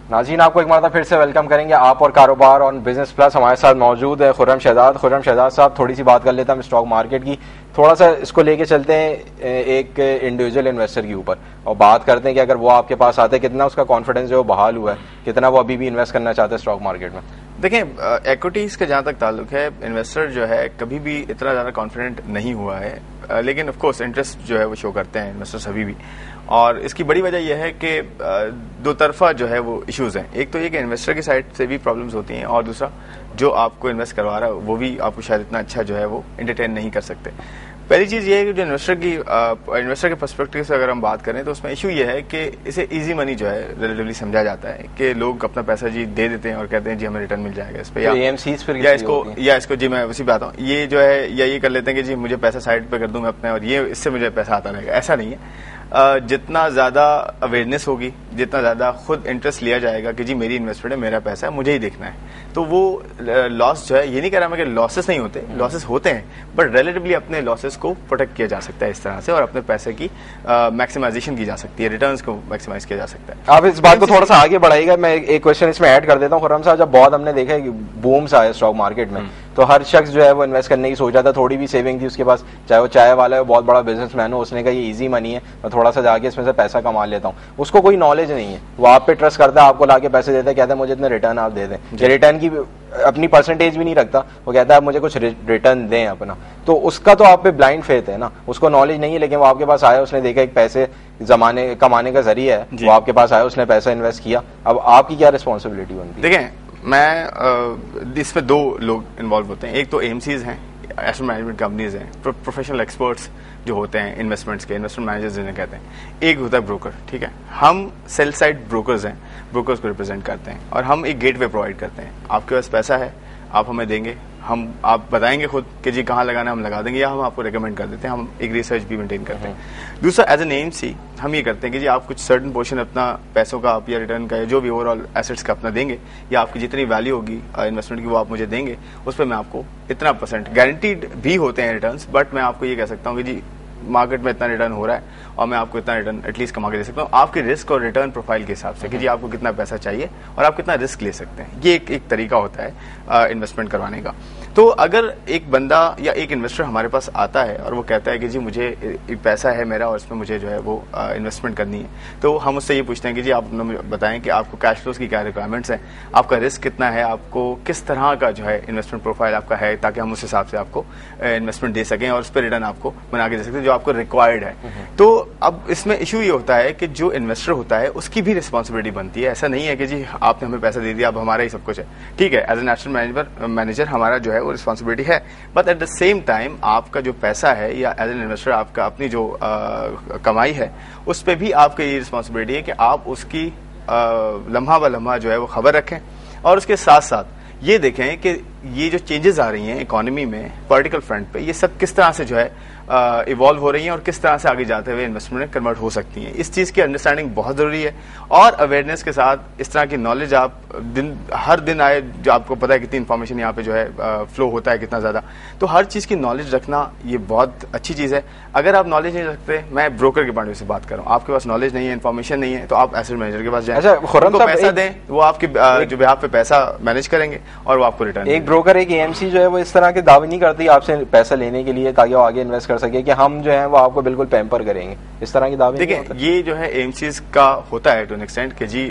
नाज़रीन, आपको एक मरतबा फिर से वेलकम करेंगे। आप और कारोबार और बिजनेस प्लस हमारे साथ मौजूद है खुर्रम शहजाद। खुर्रम शहजाद साहब, थोड़ी सी बात कर लेते हैं हम स्टॉक मार्केट की। थोड़ा सा इसको लेके चलते हैं एक इंडिविजुअल इन्वेस्टर के ऊपर और बात करते हैं कि अगर वो आपके पास आते हैं, कितना उसका कॉन्फिडेंस जो है बहाल हुआ है, कितना वो अभी भी इन्वेस्ट करना चाहते हैं स्टॉक मार्केट में। देखें, एक्विटीज का जहां तक ताल्लुक है, इन्वेस्टर जो है कभी भी इतना ज्यादा कॉन्फिडेंट नहीं हुआ है, लेकिन ऑफ कोर्स इंटरेस्ट जो है वो शो करते हैं इन्वेस्टर्स अभी भी। और इसकी बड़ी वजह यह है कि दो तरफा जो है वो इश्यूज हैं। एक तो ये कि इन्वेस्टर की साइड से भी प्रॉब्लम्स होती हैं, और दूसरा जो आपको इन्वेस्ट करवा रहा है वो भी आपको शायद इतना अच्छा जो है वो एंटरटेन नहीं कर सकते। पहली चीज ये है कि जो इन्वेस्टर के पर्सपेक्टिव से अगर हम बात करें तो उसमें इशू ये है कि इसे इजी मनी जो है रिलेटिवली समझा जाता है कि लोग अपना पैसा जी दे देते हैं और कहते हैं जी हमें रिटर्न मिल जाएगा इस पे, या इसको जी मैं उसी पे आता हूँ, ये जो है या ये कर लेते हैं कि जी मुझे पैसा साइड पे कर दूं मैं अपने और ये इससे मुझे पैसा आता रहेगा। ऐसा नहीं है। जितना ज्यादा अवेयरनेस होगी, जितना ज्यादा खुद इंटरेस्ट लिया जाएगा कि जी मेरी इन्वेस्टमेंट है, मेरा पैसा है, मुझे ही देखना है, तो वो लॉस जो है, ये नहीं कह रहा मैं कि लॉसेस नहीं होते, लॉसेस होते हैं, बट रिलेटिवली अपने लॉसेस को प्रोटेक्ट किया जा सकता है इस तरह से, और अपने पैसे की मैक्सिमाइजेशन की जा सकती है, रिटर्न्स को मैक्सिमाइज किया जा सकता है। आप इस बात को थोड़ा सा आगे बढ़ाइएगा। मैं एक क्वेश्चन इसमें ऐड कर देता हूँ खुर्रम साहब। जब बहुत हमने देखा है कि बूम्स आए स्टॉक मार्केट में, तो हर शख्स जो है वो इन्वेस्ट करने की सोच रहा था, थोड़ी भी सेविंग थी उसके पास, चाहे वो चाय वाला है, बहुत बड़ा बिजनेसमैन हो, उसने कहा ये इजी मनी है, मैं थोड़ा सा जाके इसमें से पैसा कमा लेता हूँ। उसको कोई नॉलेज नहीं है, वो आप पे ट्रस्ट करता है, आपको लाके पैसे देता है, कहता है मुझे इतने रिटर्न आप दे दें। रिटर्न की अपनी परसेंटेज भी नहीं रखता, वो कहता है मुझे कुछ रिटर्न दें अपना। तो उसका तो आप पे ब्लाइंड फेथ है ना, उसको नॉलेज नहीं है, लेकिन वो आपके पास आया, उसने देखा एक पैसे कमाने का जरिया है, वो आपके पास आया, उसने पैसा इन्वेस्ट किया। अब आपकी क्या रिस्पॉन्सिबिलिटी बनती है? देखें, मैं इसमें दो लोग इन्वॉल्व होते हैं। एक तो एएमसीज हैं, एसेट मैनेजमेंट कंपनीज हैं, प्रोफेशनल एक्सपर्ट्स जो होते हैं इन्वेस्टमेंट्स के, इन्वेस्टमेंट मैनेजर्स जिन्हें कहते हैं। एक होता है ब्रोकर, ठीक है। हम सेल साइड ब्रोकर्स हैं, ब्रोकर्स को रिप्रेजेंट करते हैं, और हम एक गेटवे प्रोवाइड करते हैं। आपके पास पैसा है, आप हमें देंगे, आप बताएंगे खुद कि जी कहाँ लगाना, हम लगा देंगे, या हम आपको रिकमेंड कर देते हैं। हम एक रिसर्च भी मेंटेन करते हैं। दूसरा, एज एन एएमसी हम ये करते हैं कि जी आप कुछ सर्टेन पोर्शन अपना पैसों का आप या रिटर्न का या जो भी ओवरऑल एसेट्स का अपना देंगे, या आपकी जितनी वैल्यू होगी इन्वेस्टमेंट की वो आप मुझे देंगे, उस पर मैं आपको इतना % गारंटीड भी होते हैं रिटर्न्स, बट मैं आपको ये कह सकता हूँ कि जी मार्केट में इतना रिटर्न हो रहा है और मैं आपको इतना रिटर्न एटलीस्ट कमा के दे सकता हूँ आपके रिस्क और रिटर्न प्रोफाइल के हिसाब से कि जी आपको कितना पैसा चाहिए और आप कितना रिस्क ले सकते हैं। ये एक तरीका होता है इन्वेस्टमेंट करवाने का। तो अगर एक बंदा या एक इन्वेस्टर हमारे पास आता है और वो कहता है कि जी मुझे एक पैसा है मेरा और इसमें मुझे जो है वो इन्वेस्टमेंट करनी है, तो हम उससे ये पूछते हैं कि जी आप बताएं कि आपको कैश फ्लोज की क्या रिक्वायरमेंट्स हैं, आपका रिस्क कितना है, आपको किस तरह का जो है इन्वेस्टमेंट प्रोफाइल आपका है, ताकि हम उस हिसाब से आपको इन्वेस्टमेंट दे सकें और उस पर रिटर्न आपको बना के दे सकते हैं जो आपको रिक्वायर्ड है। तो अब इसमें इशू ये होता है कि जो इन्वेस्टर होता है उसकी भी रिस्पॉन्सिबिलिटी बनती है। ऐसा नहीं है कि जी आपने हमें पैसा दे दिया अब हमारा ही सब कुछ है, ठीक है, एज ए नेशनल मैनेजर हमारा जो है वो रिस्पॉन्सिबिलिटी है, but at the same time आपका जो पैसा है या एज एन इन्वेस्टर आपका अपनी जो कमाई है उस पर भी आपकी ये रिस्पॉन्सिबिलिटी है कि आप उसकी लम्हा ब लम्हा जो है वो खबर रखें, और उसके साथ साथ ये देखें कि ये जो चेंजेस आ रही हैं इकोनॉमी में पॉलिटिकल फ्रंट पे, ये सब किस तरह से जो है इवॉल्व हो रही हैं और किस तरह से आगे जाते हुए इन्वेस्टमेंट में कन्वर्ट हो सकती हैं। इस चीज़ की अंडरस्टैंडिंग बहुत ज़रूरी है, और अवेयरनेस के साथ इस तरह की नॉलेज आप हर दिन आए, जो आपको पता है कितनी इन्फॉर्मेशन यहाँ पे जो है फ्लो होता है कितना ज़्यादा, तो हर चीज़ की नॉलेज रखना ये बहुत अच्छी चीज़ है। अगर आप नॉलेज नहीं रखते, मैं ब्रोकर के पॉइंट से बात कर रहा हूँ, आपके पास नॉलेज नहीं है, इन्फॉर्मेशन नहीं है, तो आप एसेट मैनेजर के पास जाएं, उनको पैसा दें, वो आपके जो बिहाफ पे पैसा मैनेज करेंगे और वो आपको रिटर्न। एक ब्रोकर, एक एएमसी जो है वो इस तरह के दावे नहीं करती आपसे पैसा लेने के लिए ताकि वो आगे इन्वेस्ट कर सके कि हम जो है वो आपको बिल्कुल पैम्पर करेंगे, इस तरह की दावे। देखिए, ये जो है एएमसीज का होता है टू एन एक्सटेंट कि जी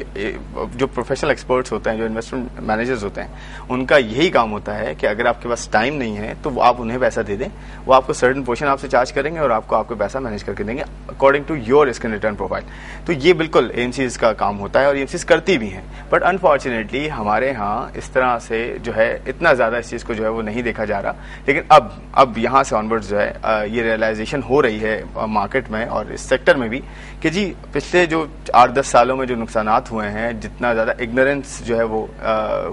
जो प्रोफेशनल एक्सपर्ट्स होते हैं, जो इन्वेस्टमेंट मैनेजर्स होते हैं, उनका यही काम होता है कि अगर आपके पास टाइम नहीं है तो आप उन्हें पैसा दे दें, वो आपको सर्टेन पोर्शन आपसे चार्ज करेंगे और आपको पैसा मैनेज करके देंगे according to your risk and return profile. तो ये बिल्कुल एएमसीज का काम होता है और एएमसीज करती भी हैं, बट अनफॉर्चुनेटली हमारे यहाँ इस तरह से जो है इतना ज्यादा इस चीज को जो है वो नहीं देखा जा रहा। लेकिन अब यहाँ से ऑनवर्ड्स जो है ये रियलाइजेशन हो रही है मार्केट में और इस सेक्टर में भी कि जी पिछले जो 8-10 सालों में जो नुकसानात हुए हैं, जितना ज्यादा इग्नोरेंस जो है वो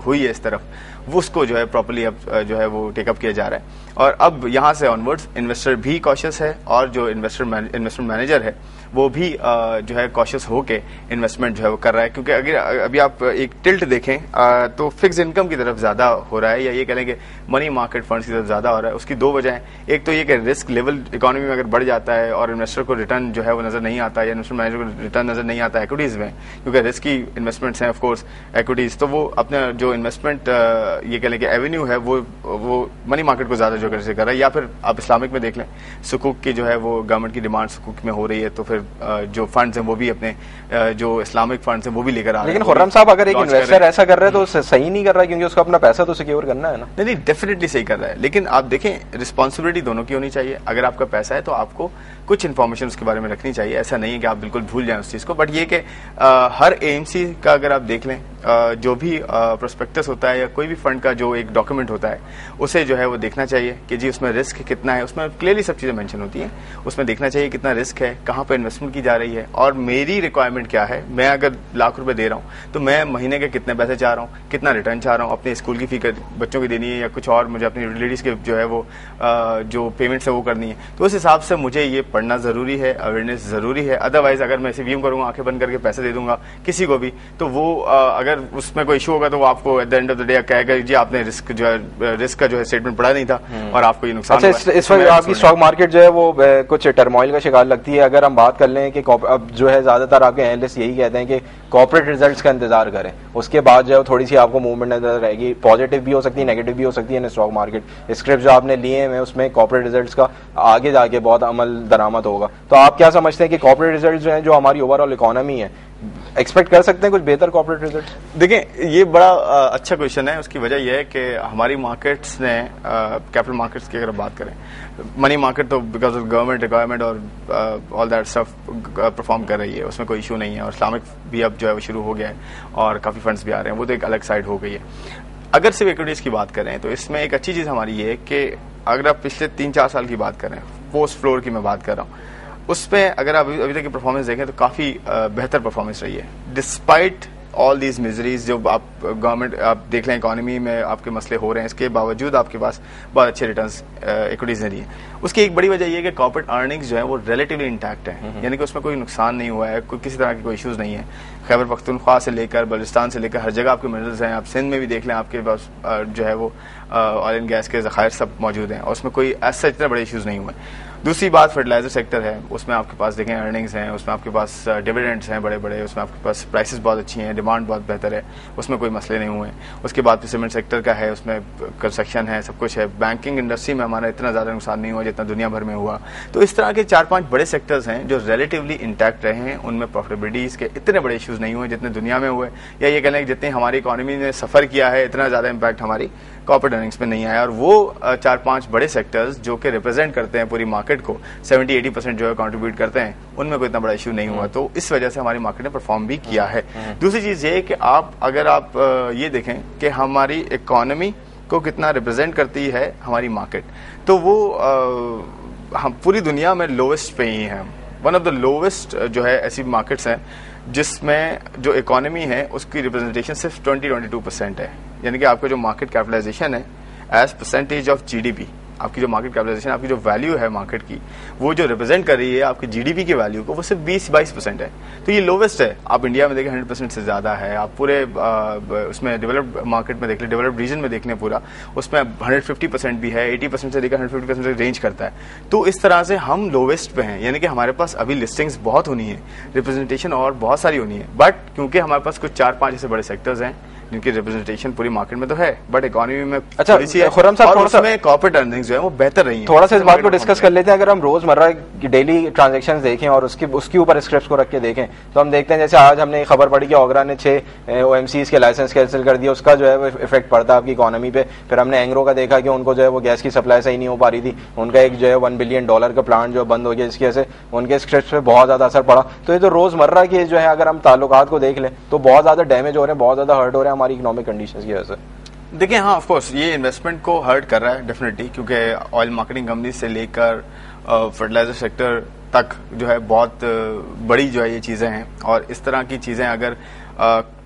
हुई है इस तरफ, वो उसको जो है प्रॉपर्ली अब जो है वो टेकअप किया जा रहा है। और अब यहाँ से ऑनवर्ड्स इन्वेस्टर भी कॉशियस है और जो इन्वेस्टमेंट मैनेजर है वो भी जो है कॉशियस होके इन्वेस्टमेंट जो है वो कर रहा है, क्योंकि अगर अभी आप एक टिल्ट देखें तो फिक्स इनकम की तरफ ज्यादा हो रहा है, या ये कह लें कि मनी मार्केट फंड्स की तरफ ज्यादा हो रहा है। उसकी दो वजह है, एक तो ये कि रिस्क लेवल इकोनॉमी में अगर बढ़ जाता है और इन्वेस्टर को रिटर्न जो है वो नजर नहीं आता, या इन्वेस्टमेंट मैनेजर को रिटर्न नजर नहीं आता एक्विटीज में, क्योंकि रिस्की इन्वेस्टमेंट्स हैं ऑफकोर्स एक्विटीज, तो वो अपना जो इन्वेस्टमेंट ये कह लें कि एवेन्यू है वो मनी मार्केट को ज्यादा जो कर रहा है। या फिर आप इस्लामिक में देख लें, सुकूक की जो है वो गवर्नमेंट की डिमांड सुकूक में हो रही है, तो फिर जो फंड्स हैं वो भी अपने जो इस्लामिक फंड्स हैं वो भी लेकर आ रहे हैं। लेकिन खुर्रम साहब, अगर एक इन्वेस्टर ऐसा कर रहा है तो सही नहीं कर रहा है, क्योंकि उसको अपना पैसा तो सिक्योर करना है ना। नहीं, डेफिनेटली सही कर रहा है, लेकिन आप देखें रिस्पॉन्सिबिलिटी दोनों की होनी चाहिए। अगर आपका पैसा है तो आपको कुछ इन्फॉर्मेशन उसके बारे में रखनी चाहिए, ऐसा नहीं है कि आप बिल्कुल भूल जाएं उस चीज को। बट ये कि हर एएमसी का अगर आप देख लें, जो भी प्रोस्पेक्टस होता है या कोई भी फंड का जो एक डॉक्यूमेंट होता है, उसे जो है वो देखना चाहिए कि जी उसमें रिस्क कितना है, उसमें क्लियरली सब चीजें मेंशन होती हैं। उसमें देखना चाहिए कितना रिस्क है, कहाँ पे इन्वेस्टमेंट की जा रही है, और मेरी रिक्वायरमेंट क्या है। मैं अगर लाख रुपए दे रहा हूँ तो मैं महीने के कितने पैसे चाह रहा हूँ, कितना रिटर्न चाह रहा हूँ, अपने स्कूल की फी बच्चों की देनी है या कुछ और मुझे अपनी लेडीज के जो है वो जो पेमेंट्स है वो करनी है। तो उस हिसाब से मुझे ये पढ़ना जरूरी है, अवेयरनेस जरूरी है। अदरवाइज अगर मैं सीवीएम करूंगा, आंखें बंद करके पैसे दे दूंगा किसी को भी, तो वो अगर उसमें कोई इशू होगा तो वो आपको at the end of the day कहेगा जी आपने रिस्क का जो है स्टेटमेंट पढ़ा नहीं था और आपको ये नुकसान हुआ। अच्छा, इस वक्त आपकी स्टॉक मार्केट जो है वो कुछ टर्मोइल का शिकार लगती है। अगर हम बात कर लें कि अब जो है ज्यादातर आपके एनालिस्ट यही कहते हैं कि कॉर्पोरेट रिजल्ट्स का इंतजार करें, उसके बाद जो है थोड़ी सी आपको मूवमेंट नजर रहेगी। पॉजिटिव भी हो सकती है, नेगेटिव भी हो सकती है स्टॉक मार्केट। स्क्रिप्ट जो आपने लिए हैं उसमें कॉर्पोरेट रिजल्ट्स का आगे जाके बहुत अमल दरामद होगा। तो आप क्या समझते हैं कि कॉर्पोरेट रिजल्ट जो है, जो हमारी ओवरऑल इकोनॉमी है, एक्सपेक्ट कर सकते हैं कुछ बेहतर कॉर्पोरेट रिजल्ट? देखिए, ये बड़ा अच्छा क्वेश्चन है। उसकी वजह यह है कि हमारी मार्केट्स ने कैपिटल मार्केट्स की अगर बात करें, मनी मार्केट तो बिकॉज ऑफ गवर्नमेंट रिक्वायरमेंट और ऑल दैट स्टफ परफॉर्म कर रही है, उसमें कोई इशू नहीं है। और इस्लामिक भी अब जो है वो शुरू हो गया है और काफी फंड्स भी आ रहे हैं, वो तो एक अलग साइड हो गई है। अगर सिर्फ इक्विटीज की बात करें तो इसमें एक अच्छी चीज हमारी ये है कि अगर आप पिछले 3-4 साल की बात करें, पोस्ट फ्लोर की मैं बात कर रहा हूँ, उसमें अगर आप अभी तक की परफॉर्मेंस देखें तो काफी बेहतर परफॉर्मेंस रही है डिस्पाइट ऑल दीज मिजरीज। जो आप गवर्नमेंट आप देख लें, इकोनॉमी में आपके मसले हो रहे हैं, इसके बावजूद आपके पास बहुत अच्छे रिटर्न्स इक्विटीज ने दिए। उसकी एक बड़ी वजह यह है कि कॉर्पोरेट अर्निंग्स जो है वो रिलेटिवली इंटैक्ट है, यानी कि उसमें कोई नुकसान नहीं हुआ है, कोई किसी तरह के कोई इश्यूज नहीं है। खैबर पख्तूनख्वा से लेकर बलूचिस्तान से लेकर हर जगह आपके मिनरल्स हैं। आप सिंध में भी देख लें, आपके पास जो है वो ऑयल एंड गैस के ज़खायर सब मौजूद हैं और उसमें कोई ऐसा इतने बड़े इश्यूज नहीं हुए। दूसरी बात फर्टिलाइजर सेक्टर है, उसमें आपके पास देखें अर्निंग्स हैं, उसमें आपके पास डिविडेंड्स हैं बड़े बड़े, उसमें आपके पास प्राइसेस बहुत अच्छी हैं, डिमांड बहुत बेहतर है, उसमें कोई मसले नहीं हुए। उसके बाद फिर सीमेंट सेक्टर का है, उसमें कंस्ट्रक्शन है, सब कुछ है। बैंकिंग इंडस्ट्री में हमारा इतना ज़्यादा नुकसान नहीं हुआ जितना दुनिया भर में हुआ। तो इस तरह के 4-5 बड़े सेक्टर्स हैं जो रिलेटिवली इंटैक्ट रहे हैं, उनमें प्रॉफिटेबिलिटीज के इतने बड़े इश्यूज नहीं हुए जितने दुनिया में हुए, या ये कह लें जितनी हमारी इकोनॉमी ने सफर किया है, इतना ज़्यादा इम्पैक्ट हमारी कॉर्पोरेट अर्निंग्स में नहीं आया। और वो 4-5 बड़े सेक्टर्स जो कि रिप्रेजेंट करते हैं पूरी मार्केट को, 70-80% जो है कंट्रीब्यूट करते हैं, उनमें कोई इतना बड़ा इशू नहीं हुआ। तो इस वजह से हमारी मार्केट ने परफॉर्म भी किया है। दूसरी चीज ये कि अगर आप ये देखें कि हमारी इकोनॉमी को कितना रिप्रेजेंट करती है हमारी मार्केट, तो वो हम पूरी दुनिया में लोवेस्ट पे ही हैं। वन ऑफ द लोवेस्ट जो है ऐसी मार्केट्स हैं जिसमें जो इकोनॉमी है उसकी रिप्रेजेंटेशन सिर्फ 20-22% है। यानी कि आपका जो मार्केट कैपिटलाइजेशन है एज परसेंटेज ऑफ जीडीपी, आपकी जो मार्केट कैपिटलाइजेशन, आपकी जो वैल्यू है मार्केट की, वो जो रिप्रेजेंट कर रही है आपकी जीडीपी की वैल्यू को, वो सिर्फ 20-22% है। तो ये लोवेस्ट है। आप इंडिया में देखें 100% से ज्यादा है। आप पूरे उसमें डेवलप्ड मार्केट में देख लें, डेवलप्ड रीजन में देख लें पूरा, उसमें 150% भी है, 80% से लेकर 150% तक रेंज करता है। तो इस तरह से हम लोवेस्ट पे हैं, यानी कि हमारे पास अभी लिस्टिंग्स बहुत होनी है, रिप्रेजेंटेशन और बहुत सारी होनी है। बट क्योंकि हमारे पास कुछ 4-5 ऐसे बड़े सेक्टर्स हैं जिनकी रिप्रेजेंटेशन पूरी मार्केट में तो है, बट इकोनॉमी में अच्छा खुर्रम साहब, थोड़ा सा कॉर्पोरेट अर्निंग्स जो है वो बेहतर रही है। थोड़ा सा इस बात को डिस्कस कर लेते हैं। अगर हम रोजमर्रा की डेली ट्रांजैक्शंस देखें और उसके ऊपर स्क्रिप्ट्स को रख के देखें, तो हम देखते हैं जैसे आज हमने खबर पड़ी कि ओगरा ने 6 OMCs के लाइसेंस कैंसिल कर दिया, उसका जो है वो इफेक्ट पड़ता है आपकी इकोनॉमी पे। फिर हमने एंग्रो का देखा कि उनको जो है वो गैस की सप्लाई सही नहीं हो पा रही थी, उनका एक जो है $1 बिलियन का प्लांट जो बंद हो गया, जिसकी वजह से उनके स्क्रिप्ट्स पे बहुत ज्यादा असर पड़ा। तो ये तो रोजमर्रा के जो है अगर हम ताल्लुकात को देख लें तो बहुत ज्यादा डैमेज हो रहे हैं, बहुत ज्यादा हर्ट हो रहे हैं हमारी इकोनॉमिक कंडीशन की वजह से। देखिए, हाँ ऑफ कोर्स ये इन्वेस्टमेंट को हर्ट कर रहा है डेफिनेटली, क्योंकि ऑयल मार्केटिंग कंपनी से लेकर फर्टिलाइजर सेक्टर तक जो है बहुत बड़ी जो है ये चीजें हैं। और इस तरह की चीजें अगर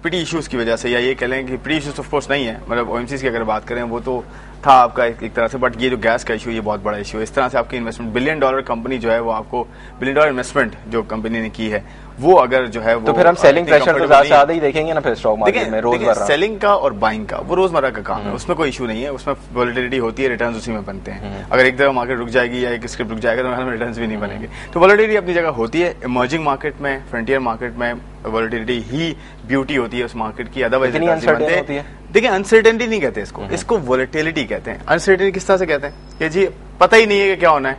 पिटी इश्यूज की वजह से, या ये कह लें कि पिटी इश्यूज ऑफ कोर्स नहीं है, मतलब ओएमसीज की अगर बात करें वो तो था आपका एक तरह से, बट ये जो गैस का इशू ये बहुत बड़ा इशू है। इस तरह से आपकी इन्वेस्टमेंट $1 बिलियन कंपनी जो है वो आपको $1 बिलियन इन्वेस्टमेंट जो कंपनी ने की है वो अगर जो है वो तो फिर हम सेलिंग प्रेशर तो ज्यादा ही देखेंगे ना फिर स्टॉक मार्केट में रोजमर्रा। सेलिंग का और बाइंग का वो रोजमर्रा का काम है, उसमें कोई इशू नहीं है, उसमें वॉलेटिलिटी होती है, रिटर्न्स उसी में बनते हैं। अगर एक तरफ मार्केट रुक जाएगी या एक स्क्रिप्ट रुक जाएगा तो रिटर्न्स भी नहीं बनेंगे। तो वॉलेटिलिटी अपनी जगह होती है, इमर्जिंग मार्केट में, फ्रंटियर मार्केट में वॉलेटिलिटी ही ब्यूटी होती है उस मार्केट की, अदरवाइज देखिए अनसर्टेनिटी नहीं कहते इसको वॉलेटिलिटी कहते हैं। अनसर्टेनिटी किस तरह से कहते हैं कि जी पता ही नहीं है कि क्या होना है,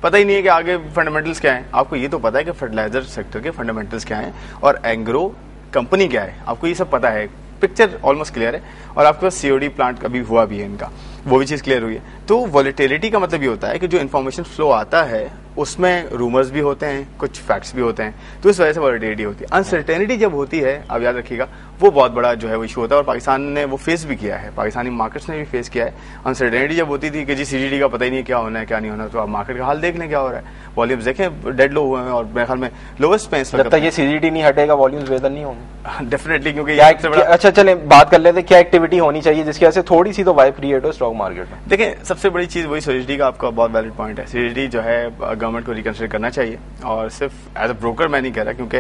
पता ही नहीं है कि आगे फंडामेंटल्स क्या हैं। आपको ये तो पता है कि फर्टिलाइजर सेक्टर के फंडामेंटल्स क्या हैं और एग्रो कंपनी क्या है, आपको ये सब पता है, पिक्चर ऑलमोस्ट क्लियर है। और आपके पास सीओडी प्लांट कभी हुआ भी है इनका, वो भी चीज क्लियर हुई है। तो वॉलेटिलिटी का मतलब ये होता है कि जो इन्फॉर्मेशन फ्लो आता है उसमें रूमर्स भी होते हैं, कुछ फैक्ट्स भी होते हैं, तो इस वजह से वॉलेटिलिटी होती है। अनसर्टेनिटी जब होती है, आप याद रखिएगा, वो बहुत बड़ा जो है वो इशू होता है और पाकिस्तान ने वो फेस भी किया है, पाकिस्तानी मार्केट्स ने भी फेस किया है। अनसर्टेनिटी जब होती थी कि जी सीजीडी का पता ही नहीं क्या होना है क्या नहीं होना, तो आप मार्केट का हाल देख लें क्या हो रहा है, वॉल्यूम्स देखें डेड लो हुए हैं और मेरे ख्याल में लोवेस्ट पे जब तक ये सीजीडी नहीं हटेगा वॉल्यूम्स बेहतर नहीं होंगे डेफिनेटली, क्योंकि अच्छा चले बात कर लेते हैं क्या एक्टिविटी होनी चाहिए जिसकी वजह से थोड़ी सी तो वाइब क्रिएट हो स्टॉक मार्केट में। देखिए सबसे बड़ी चीज वही सीजीडी का आपका बहुत वैलिड पॉइंट है। सीजीडी जो है गवर्नमेंट को रिकंसिडर करना चाहिए, और सिर्फ एज अ ब्रोकर मैं नहीं कह रहा, क्योंकि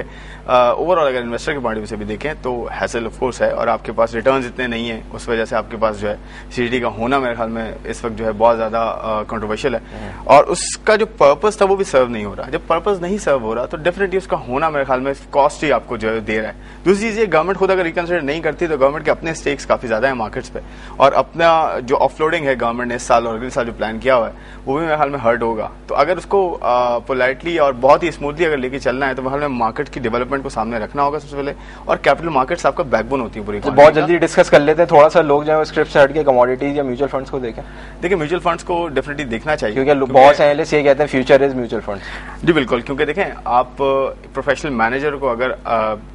ओवरऑल अगर इन्वेस्टर के पॉइंट ऑफ व्यू से भी देखें तो हैसल ऑफ कोर्स है और आपके पास रिटर्न्स इतने नहीं है, उस वजह से आपके पास जो है सीजीडी का होना मेरे ख्याल में इस वक्त जो है बहुत ज्यादा कंट्रोवर्शियल है और उसका जो पर्पस था वो भी सर्व नहीं हो रहा। जब पर्पस नहीं सर्व हो रहा तो डेफिनेटली उसका होना मेरे ख्याल में कॉस्ट ही आपको जो है दे रहा है। दूसरी चीज ये, गवर्नमेंट खुद अगर रिकंसिडर नहीं करती तो गवर्नमेंट के अपने स्टेक्स काफी ज्यादा है मार्केट्स पे, और अपना जो ऑफलोडिंग है गवर्नमेंट ने इस साल और अगले साल जो प्लान किया हुआ है वो भी मेरे ख्याल में हर्ट होगा। तो अगर उसको पोलाइटली और बहुत ही स्मूथली अगर लेके चलना है तो मेरे ख्याल में मार्केट की डेवलपमेंट को सामने रखना होगा सबसे पहले, और कैपिटल मार्केट्स आपका बैकबोन होती है पूरी। तो बहुत जल्दी डिस्कस कर लेते हैं, थोड़ा सा लोग जो है स्क्रिप्ट से हट के कमोडिटीज या म्यूचुअल फंड्स को देखें। देखिए म्यूचुअल फंड्स को डेफिनेटली देखना चाहिए, क्योंकि बहुत से एनालिस्ट ये कहते हैं फ्यूचर इज म्यूचुअल फंड्स। जी बिल्कुल, क्योंकि देखें आप प्रोफेशनल मैनेजर को अगर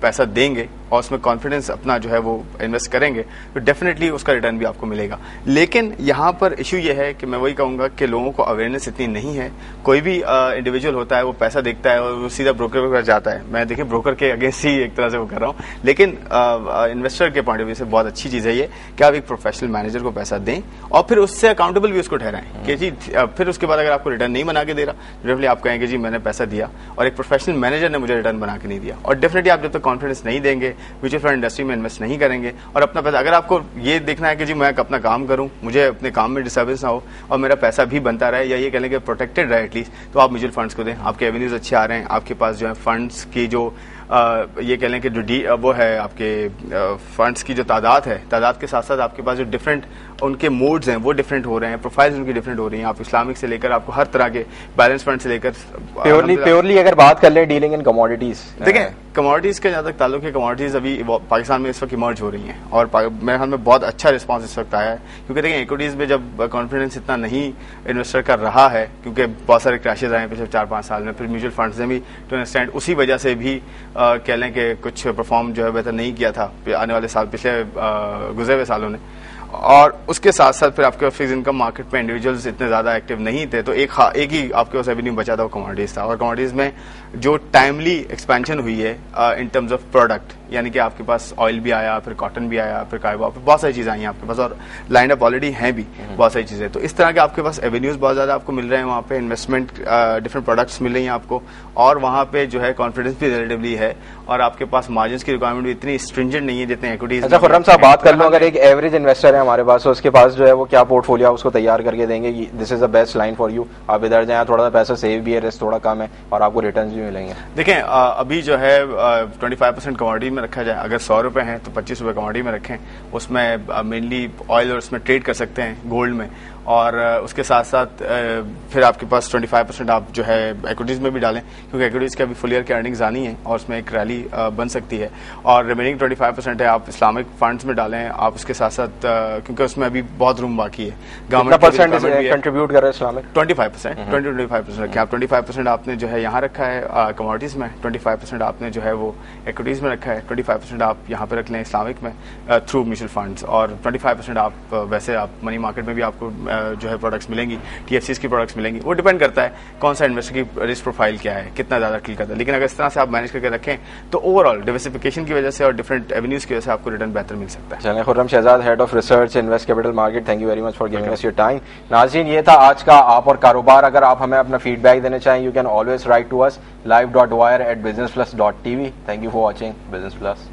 पैसा देंगे और उसमें कॉन्फिडेंस अपना जो है वो इन्वेस्ट करेंगे तो डेफिनेटली उसका रिटर्न भी आपको मिलेगा। लेकिन यहाँ पर इशू ये है कि मैं वही कहूंगा कि लोगों को अवेयरनेस इतनी नहीं है। कोई भी इंडिविजुअल होता है वो पैसा देखता है और वो सीधा ब्रोकर के पास जाता है। मैं देखिए ब्रोकर के अगेंस्ट ही एक तरह से वो कर रहा हूँ, लेकिन इन्वेस्टर के पॉइंट ऑफ व्यू से बहुत अच्छी चीज है ये कि आप एक प्रोफेशनल मैनेजर को पैसा दें और फिर उससे अकाउंटेबल भी उसको ठहराएं कि जी फिर उसके बाद अगर आपको रिटर्न नहीं बना के दे रहा डेफिनेटली आप कहेंगे जी मैंने पैसा दिया और एक प्रोफेशनल मैनेजर ने मुझे रिटर्न बना के नहीं दिया। और डेफिनेटली आप जब तक कॉन्फिडेंस नहीं देंगे, म्यूचुअल फंड इंडस्ट्री में इन्वेस्ट नहीं करेंगे और अपना पैसा, अगर आपको ये देखना है कि जी मैं अपना काम करूं, मुझे अपने काम में डिस्टर्बेंस ना हो और मेरा पैसा भी बनता रहे या ये कह लें कि प्रोटेक्टेड रहे एटलीस्ट, तो आप म्यूचुअल फंड्स को दें। आपके एवेन्यूज अच्छे आ रहे हैं, आपके पास जो है फंड्स की जो ये कह लें कि जो वो है आपके फंड्स की जो तादाद है, तादाद के साथ साथ आपके पास जो डिफरेंट उनके मोड्स हैं वो डिफरेंट हो रहे हैं, प्रोफाइल्स उनकी डिफरेंट हो रही हैं। आप इस्लामिक से लेकर आपको हर तरह के बैलेंस फंड से लेकर प्योरली अगर बात कर लें डीलिंग इन कमोडिटीज, देखें कमोडिटीज के जहाँ तक ताल्लुक है, कमोडिटीज अभी पाकिस्तान में इस वक्त इमर्ज हो रही हैं और मेरे ख्याल में बहुत अच्छा रिस्पांस इस वक्त आया है, क्योंकि देखें इक्विटीज में जब कॉन्फिडेंस इतना नहीं इन्वेस्टर कर रहा है, क्योंकि बहुत सारे क्रैशेज आए पिछले 4-5 साल में, फिर म्यूचुअल फंड्स ने भी टू एन एक्सटेंट उसी वजह से भी कह लें कि कुछ परफॉर्म जो है बेहतर नहीं किया था आने वाले साल, पिछले गुजरे हुए सालों ने। और उसके साथ साथ फिर आपके फिक्स इनकम मार्केट में इंडिविजुअल्स इतने ज्यादा एक्टिव नहीं थे, तो एक ही आपके पास रेवेन्यू बचा था वो कमोडिटीज था। और कमोडिटीज में जो टाइमली एक्सपेंशन हुई है इन टर्म्स ऑफ प्रोडक्ट, यानी कि आपके पास ऑयल भी आया, फिर कॉटन भी आया, फिर कार्बो, फिर बहुत सारी चीजें आई हैं आपके पास और लाइन अप ऑलरेडी हैं भी बहुत सारी चीजें। तो इस तरह के आपके पास एवेन्यूज बहुत ज्यादा आपको मिल रहे हैं, वहाँ पे इन्वेस्टमेंट डिफरेंट प्रोडक्ट्स मिल रही हैं आपको, और वहाँ पे जो है कॉन्फिडेंस भी रिलेटिवली है और आपके पास मार्जिन की रिक्वायरमेंट भी इतनी स्ट्रिंजेंट नहीं है जितने इक्विटीज। अच्छा खुर्रम साहब बात कर लो, अगर एक एवरेज इन्वेस्टर है हमारे पास तो उसके पास जो है वो क्या पोर्टफोलियो उसको तैयार करके देंगे कि this is the best line for you, आप इधर जाएं, थोड़ा सा पैसा सेव भी है, रिस्क थोड़ा कम है और आपको रिटर्न भी मिलेंगे। देखें अभी जो है 25% कमोडिटी में रखा जाए, अगर 100 रुपए हैं तो 25 रुपए कमोडिटी में रखें, उसमें मेनली ऑयल और उसमें ट्रेड कर सकते हैं गोल्ड में, और उसके साथ साथ फिर आपके पास 25% आप जो है इक्विटीज में भी डालें, क्योंकि इक्विटीज के अभी फुल ईयर की अर्निंग्स आनी है और उसमें एक रैली बन सकती है, और रिमेनिंग 25% है आप इस्लामिक फंड्स में डालें आप उसके साथ साथ, क्योंकि उसमें अभी बहुत रूम बाकी है। गवर्नमेंट कंट्रीब्यूट कर रहा है इस्लामिक 25% 20-25% रखें आप, 25% आपने जो है यहाँ रखा है कमोडिटीज़ में, 25% आपने जो है वो इक्विटीज़ में रखा है, 25% आप यहाँ पे रख लें इस्लामिक में थ्रू म्यूचुअल फंड्स, और 25% आप वैसे आप मनी मार्केट में भी आपको जो है प्रोडक्ट्स मिलेंगी, TFCs की प्रोडक्ट्स मिलेंगी। वो डिपेंड करता है कौन सा इन्वेस्टर की रिस्क प्रोफाइल क्या है, कितना ज़्यादा क्लिक करता है। लेकिन अगर इस तरह से आप मैनेज करके रखें तो ओवरऑल डिवर्सिफिकेशन की वजह से और डिफरेंट एवेन्यूज़ की वजह से आपको रिटर्न बेहतर मिल सकता है। चलें, Khurram Shahzad, head of research Invest Capital Market, thank you very much for giving us your time. नाज़रीन, ये था आज का आप और कारोबार। अगर आप हमें अपना फीडबैक देना चाहें, you can always write to us live.wire@businessplus.tv। Thank you for watching Business plus.